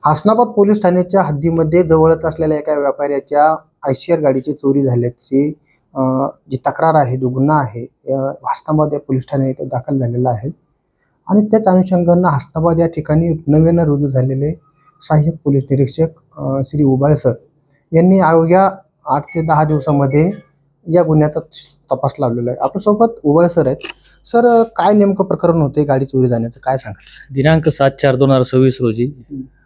Hasnabad police ठाण्याच्या हद्दीमध्ये जवळच असलेल्या एका व्यापाऱ्याच्या आयशर गाडीची चोरी झाल्याची जी तक्रार आहे, जो गुन्हा आहे, हासनाबाद या पोलीस ठाणे येथे दाखल झालेला आहे. आणि त्याच अनुषंगानं हासनाबाद या ठिकाणी नव्यानं रुजू झालेले सहाय्यक पोलीस निरीक्षक श्री उबाळे सर यांनी अवघ्या 8 ते 10 दिवसामध्ये या गुन्ह्याचा तपास लावलेला आहे. आपल्यासोबत उबाळे सर आहेत. सर, काय नेमकं प्रकरण होते गाडी चोरी जाण्याचं, काय सांगाल? दिनांक 7/4/2026 रोजी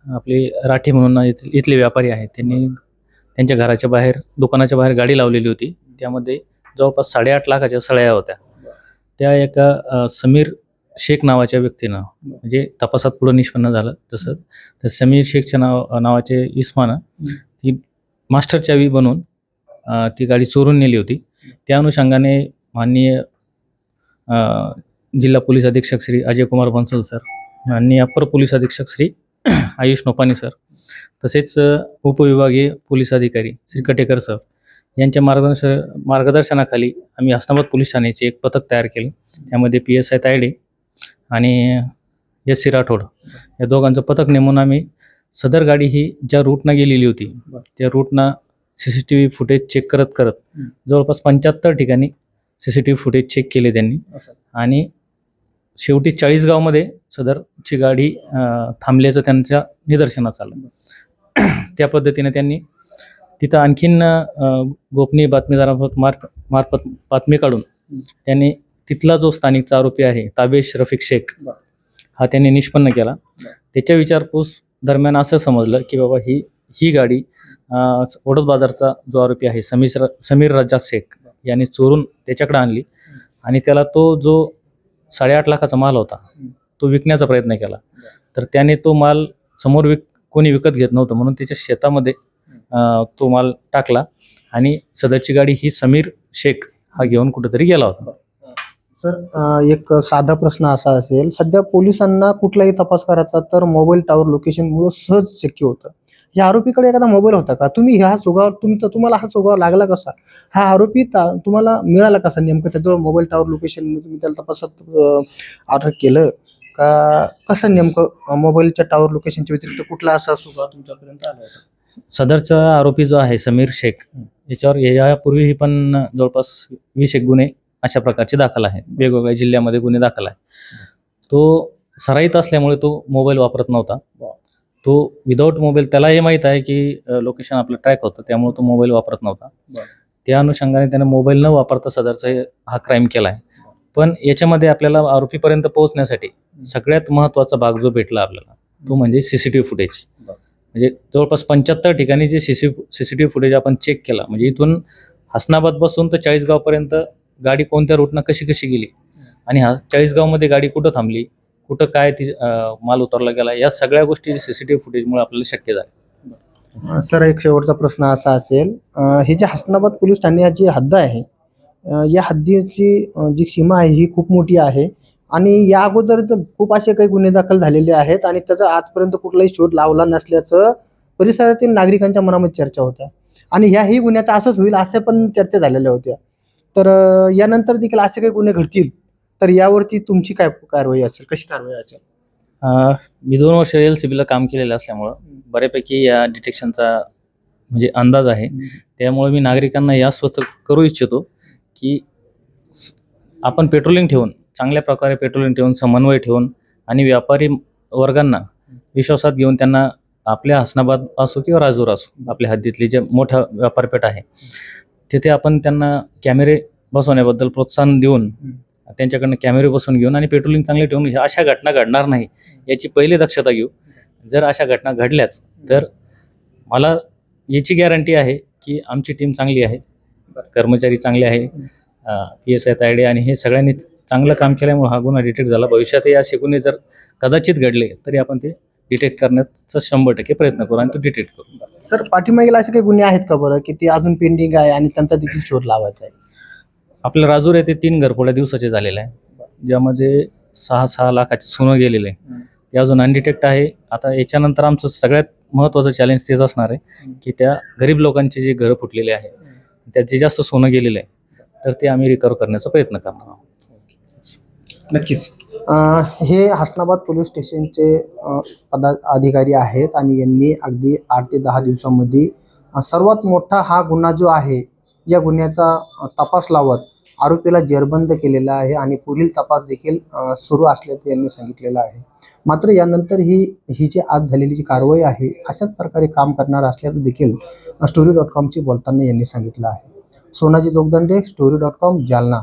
आपले राठी म्हणून इथले व्यापारी आहेत, त्यांनी त्यांच्या घराच्या बाहेर, दुकानाच्या बाहेर गाडी लावलेली होती. त्यामध्ये जवळपास 8.5 लाखाच्या सळ्या होत्या. त्या एका समीर शेख नावाच्या व्यक्तीनं, म्हणजे तपासात पुढे निष्पन्न झालं तसं, तर समीर शेखच्या नावाचे इस्मानं ती मास्टर चावी बनवून ती गाडी चोरून नेली होती. त्या अनुषंगाने माननीय जिल्हा पोलीस अधीक्षक श्री अजय कुमार बन्सल सर आणि अप्पर पोलीस अधीक्षक श्री आयुष नोपानी सर, तसेच उपविभागीय पोलीस अधिकारी श्री कटेकर सर यांच्या मार्गदर्शनाखाली आम्ही हासनाबाद पोलीस ठाण्याचे एक पथक तयार केलं. त्यामध्ये PSI तायडे आणि SC राठोड या दोघांचं पथक नेमून आम्ही सदर गाडी ही ज्या रूटनं गेलेली होती त्या रूटनं CCTV फुटेज चेक करत जवळपास 75 ठिकाणी CCTV फुटेज चेक केले त्यांनी. आणि शेवटी 40 गावमध्ये सदरची गाडी थांबल्याचं त्यांच्या निदर्शनास आलं. त्या पद्धतीने त्यांनी तिथं आणखीन गोपनीय बातमीदारामार्फत बातमी काढून त्यांनी तिथला जो स्थानिकचा आरोपी आहे ताबेश रफिक शेख हा त्यांनी निष्पन्न केला. त्याच्या विचारपूस दरम्यान असं समजलं की बाबा ही गाडी ओढत बाजारचा जो आरोपी आहे समीर रज्जाक शेख यांनी चोरून त्याच्याकडे आणली आणि त्याला तो जो 8.5 लाखाचा माल होता तो विकण्याचा प्रयत्न केला. तर त्याने तो माल समोर कोणी विकत घेत नव्हतं म्हणून त्याच्या शेतामध्ये तो माल टाकला आणि सदरची गाडी ही समीर शेख हा घेऊन कुठेतरी गेला होता. सर, एक साधा प्रश्न असा असेल, सध्या पोलिसांना कुठलाही तपास करायचा तर मोबाईल टॉवर लोकेशनमुळे सहज शक्य होतं. या आरोपीकडे एखादा मोबाईल होता का? तुम्हाला हा सुगाव लागला कसा? हा आरोपी तुम्हाला मिळाला कसा? नेमकं त्याजवळ मोबाईल टॉवर लोकेशन तुम्ही त्याला तपासात ऑर्डर केलं का? कसं नेमकं मोबाईलच्या टॉवर लोकेशनच्या व्यतिरिक्त कुठला असा सुगाव तुमच्यापर्यंत आला होता? सदरचा आरोपी जो आहे समीर शेख याच्यावर यापूर्वीही पण जवळपास 20 गुन्हे अशा प्रकारचे दाखल आहे. वेगवेगळ्या जिल्ह्यामध्ये गुन्हे दाखल आहे. तो सराईत असल्यामुळे तो मोबाईल वापरत नव्हता. तो विदाऊट मोबाईल, त्याला हे माहीत आहे की लोकेशन आपलं ट्रॅक होतं, त्यामुळे तो मोबाईल वापरत नव्हता. त्या अनुषंगाने त्याने मोबाईल न वापरता सदरचा हा क्राईम केला आहे. पण याच्यामध्ये आपल्याला आरोपीपर्यंत पोहोचण्यासाठी सगळ्यात महत्त्वाचा भाग जो भेटला आपल्याला तो म्हणजे CCTV फुटेज. म्हणजे जवळपास 75 ठिकाणी जे CCTV फुटेज आपण चेक केला. म्हणजे इथून हासनाबाद पासून तर 40 गावपर्यंत गाडी कोणत्या रूटनं कशी गेली आणि 40 गावमध्ये गाडी कुठं थांबली, कुठं काय ती माल उतरला गेला, या सगळ्या गोष्टी CCTV फुटेजमुळे आपल्याला शक्य झालं. सर, एक शेवटचा प्रश्न असा असेल, हे जे हासनाबाद पोलीस ठाण्याची हद्द आहे, या हद्दीची जी सीमा आहे ही खूप मोठी आहे आणि या अगोदर तर खूप असे काही गुन्हे दाखल झालेले आहेत आणि त्याचा आजपर्यंत कुठलाही शोध लावला नसल्याचं परिसरातील नागरिकांच्या मनामध्ये चर्चा होत्या आणि ह्याही गुन्ह्याचं असंच होईल असे पण चर्चा झालेल्या होत्या. तर यानंतर देखील असे काही गुन्हे घडतील तर यावरती तुमची काय कारवाई असेल, कशी कारवाई असेल? मी 2 वर्ष LCBला काम केलेलं असल्यामुळं बऱ्यापैकी या डिटेक्शनचा म्हणजे अंदाज आहे. त्यामुळे मी नागरिकांना या स्वतः करू इच्छितो की आपण पेट्रोलिंग ठेवून, चांगल्या प्रकारे पेट्रोलिंग ठेवून, समन्वय ठेवून आणि व्यापारी वर्गांना विश्वासात घेऊन त्यांना आपल्या हासनाबाद असो किंवा राजूर असो, आपल्या हद्दीतली जे मोठा व्यापारपेठ आहे तिथे आपण त्यांना कॅमेरे बसवण्याबद्दल प्रोत्साहन देऊन, त्यांच्याकडनं कॅमेरे बसवून घेऊन आणि पेट्रोलिंग चांगले ठेवून ह्या अशा घटना घडणार नाही याची पहिली दक्षता घेऊ. जर अशा घटना घडल्याच तर मला याची गॅरंटी आहे की आमची टीम चांगली आहे, कर्मचारी चांगले आहे, PSI तायडे आणि हे सगळ्यांनी चांगलं काम केल्यामुळे हा गुन्हा डिटेक्ट झाला. भविष्यातही असे गुन्हे जर कदाचित घडले तरी आपण ते डिटेक्ट करण्याचा 100% प्रयत्न करू आणि तो डिटेक्ट करू. सर, पाठीमागेला असे काही गुन्हे आहेत का बरं की ते अजून पेंडिंग आहे आणि त्यांचा देखील शोध लावायचा आहे? आपल्या राजूर येथे 3 घरफोड्या दिवसाचे झालेले आहे, ज्यामध्ये 6 लाखाचे सोनं गेलेलं आहे. ते अजून अनडिटेक्ट आहे. आता याच्यानंतर आमचं सगळ्यात महत्त्वाचं चॅलेंज तेच असणार आहे की त्या गरीब लोकांचे जे घरं फुटलेले आहे, त्यात जे जास्त सोनं गेलेलं आहे तर ते आम्ही रिकव्हर करण्याचा प्रयत्न करणार आहोत. नक्कीच. हे हसनाबाद पोलीस स्टेशनचे अधिकारी आहेत आणि यांनी अगदी 8 ते 10 दिवसामध्ये सर्वात मोठा हा गुन्हा जो आहे, या गुन्ह्याचा तपास लावत आरोपीला जेरबंद केलेला आहे आणि पुढील तपास देखील सुरू असल्याचं यांनी सांगितलेलं आहे. मात्र यानंतर ही जी आज झालेली जी कारवाई आहे, अशाच प्रकारे काम करणार असल्याचं देखील story.comशी बोलताना यांनी सांगितलं आहे. सोनाजी जोगदंडे, story.com, जालना.